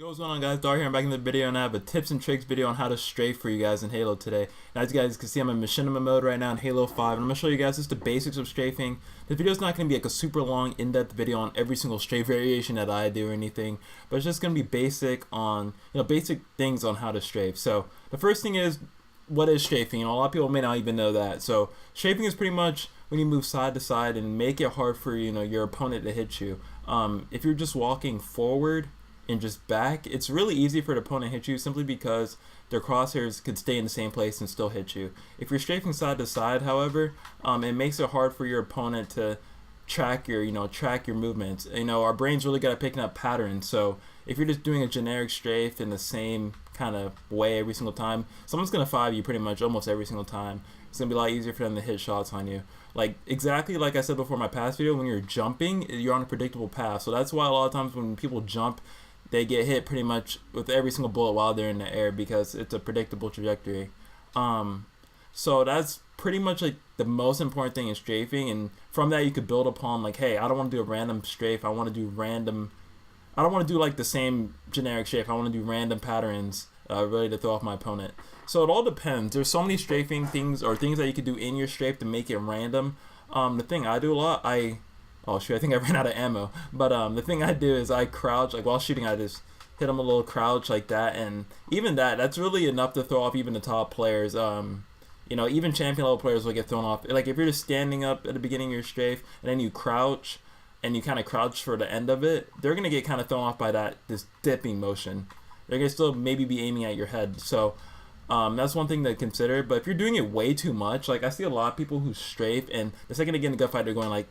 Yo, what's going on, guys? Dar here. I'm back in the video, and I have a tips and tricks video on how to strafe for you guys in Halo today. Now, as you guys can see, I'm in Machinima mode right now in Halo 5, and I'm going to show you guys just the basics of strafing. The video is not going to be like a super long, in-depth video on every single strafe variation that I do or anything, but it's just going to be basic on, basic things on how to strafe. So, the first thing is, what is strafing? And a lot of people may not even know that. So, strafing is pretty much when you move side to side and make it hard for, your opponent to hit you. If you're just walking forward and just back, it's really easy for the opponent to hit you simply because their crosshairs could stay in the same place and still hit you. If you're strafing side to side, however, it makes it hard for your opponent to track your movements. Our brain's really good at picking up patterns. So if you're just doing a generic strafe in the same kind of way every single time, someone's gonna 5 you pretty much almost every single time. It's gonna be a lot easier for them to hit shots on you. Like exactly like I said before in my past video, when you're jumping, you're on a predictable path. So that's why a lot of times when people jump, they get hit pretty much with every single bullet while they're in the air because it's a predictable trajectory. So that's pretty much like the most important thing in strafing, and from that you could build upon like, hey, I don't want to do a random strafe. I want to do random. I don't want to do like the same generic strafe. I want to do random patterns, really to throw off my opponent. So it all depends. There's so many strafing things or things that you could do in your strafe to make it random. The thing I do a lot, oh shoot, I think I ran out of ammo. But the thing I do is I crouch, like while shooting I just hit them a little crouch like that, and even that's really enough to throw off even the top players. Even champion level players will get thrown off. Like if you're just standing up at the beginning of your strafe and then you crouch and you kind of crouch for the end of it, they're gonna get kind of thrown off by this dipping motion. They're gonna still maybe be aiming at your head. So that's one thing to consider. But if you're doing it way too much, like I see a lot of people who strafe and the second they get in the gunfight they're going like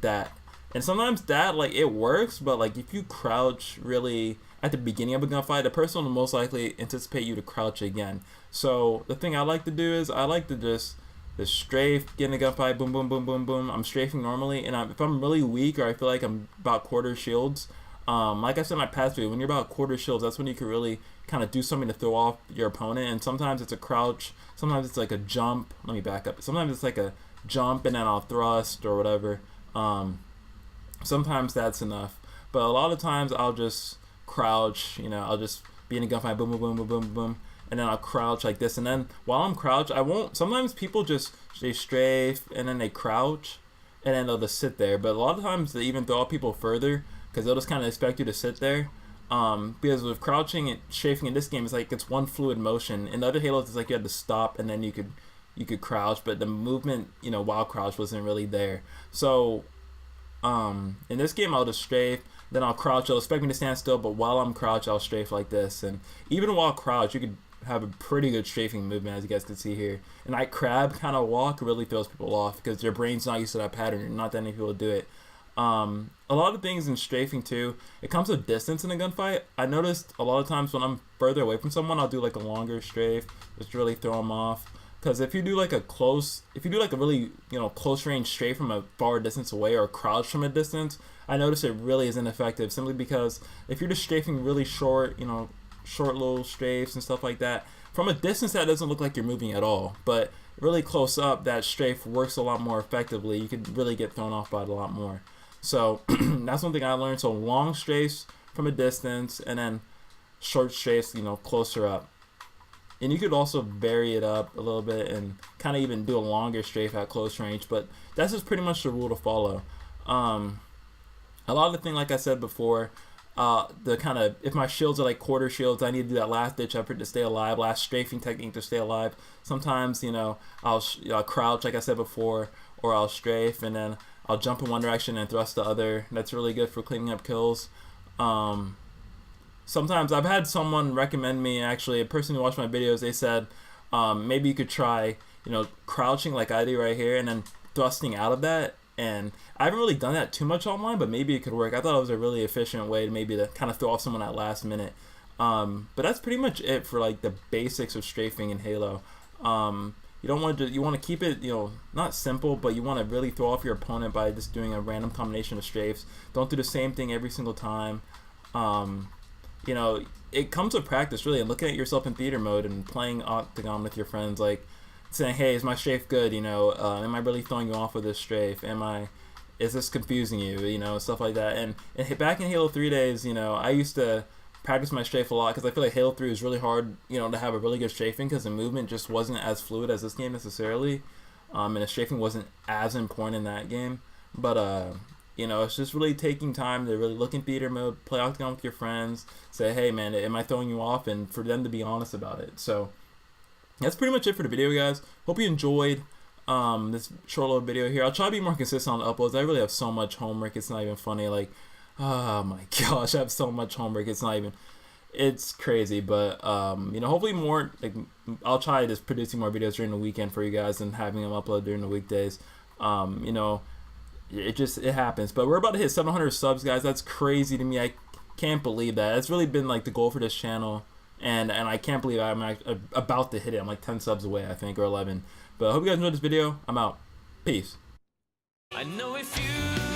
that, and sometimes that it works, but like if you crouch really at the beginning of a gunfight, the person will most likely anticipate you to crouch again. So the thing I like to do is I like to just strafe, get in a gunfight, boom boom boom boom boom. I'm strafing normally, and if I'm really weak or I feel like I'm about quarter shields, like I said in my past video, when you're about quarter shields, that's when you can really kind of do something to throw off your opponent. And sometimes it's a crouch, sometimes it's like a jump. Let me back up. Sometimes it's like a jump and then I'll thrust or whatever. Sometimes that's enough, but a lot of times I'll just crouch. I'll just be in a gunfight, boom, boom, boom, boom, boom, boom, and then I'll crouch like this. And then while I'm crouched, I won't. Sometimes people they strafe and then they crouch, and then they'll just sit there. But a lot of times they even throw out people further because they'll just kind of expect you to sit there. Because with crouching and strafing in this game, it's one fluid motion. In the other Halos, it's like you had to stop and then you could crouch, but the movement, while crouch wasn't really there. So in this game I'll just strafe, then I'll crouch. They'll expect me to stand still, but while I'm crouched I'll strafe like this. And even while crouched you could have a pretty good strafing movement, as you guys can see here. And that crab kind of walk really throws people off because their brain's not used to that pattern. Not that many people do it. A lot of things in strafing too, it comes with distance in a gunfight. I noticed a lot of times when I'm further away from someone, I'll do like a longer strafe, just really throw them off. Because if you do like a really close range strafe from a far distance away or crouch from a distance, I notice it really is ineffective. Simply because if you're just strafing really short, short little strafes and stuff like that, from a distance that doesn't look like you're moving at all. But really close up, that strafe works a lot more effectively. You could really get thrown off by it a lot more. So that's one thing I learned. So long strafes from a distance, and then short strafes, closer up. And you could also vary it up a little bit and kind of even do a longer strafe at close range. But that's just pretty much the rule to follow. A lot of the thing, like I said before, if my shields are like quarter shields, I need to do that last ditch effort to stay alive, last strafing technique to stay alive. Sometimes, I'll crouch, like I said before, or I'll strafe, and then I'll jump in one direction and thrust the other. That's really good for cleaning up kills. Sometimes I've had someone recommend me, actually, a person who watched my videos, they said, maybe you could try, crouching like I do right here and then thrusting out of that. And I haven't really done that too much online, but maybe it could work. I thought it was a really efficient way to kind of throw off someone at last minute. But that's pretty much it for like the basics of strafing in Halo. You want to keep it, not simple, but you want to really throw off your opponent by just doing a random combination of strafes. Don't do the same thing every single time. It comes with practice, really, and looking at yourself in theater mode and playing Octagon with your friends, like saying, hey, is my strafe good? Am I really throwing you off with this strafe? Is this confusing you? Stuff like that. And back in Halo 3 days, I used to practiced my strafe a lot because I feel like Halo 3 was really hard, you know, to have a really good strafing because the movement just wasn't as fluid as this game necessarily, and the strafing wasn't as important in that game. But you know, it's just really taking time to really look in theater mode, play Octagon with your friends, say, hey man, am I throwing you off, and for them to be honest about it. So that's pretty much it for the video, guys. Hope you enjoyed this short little video here. I'll try to be more consistent on the uploads. I really have so much homework, it's not even funny. Like, oh my gosh, I have so much homework, it's not even, it's crazy. But you know, hopefully more, like, I'll try just producing more videos during the weekend for you guys and having them upload during the weekdays. You know, it happens. But we're about to hit 700 subs, guys. That's crazy to me. I can't believe that. It's really been like the goal for this channel, and I can't believe I'm about to hit it. I'm like 10 subs away, I think, or 11. But I hope you guys enjoyed this video. I'm out. Peace. I know if you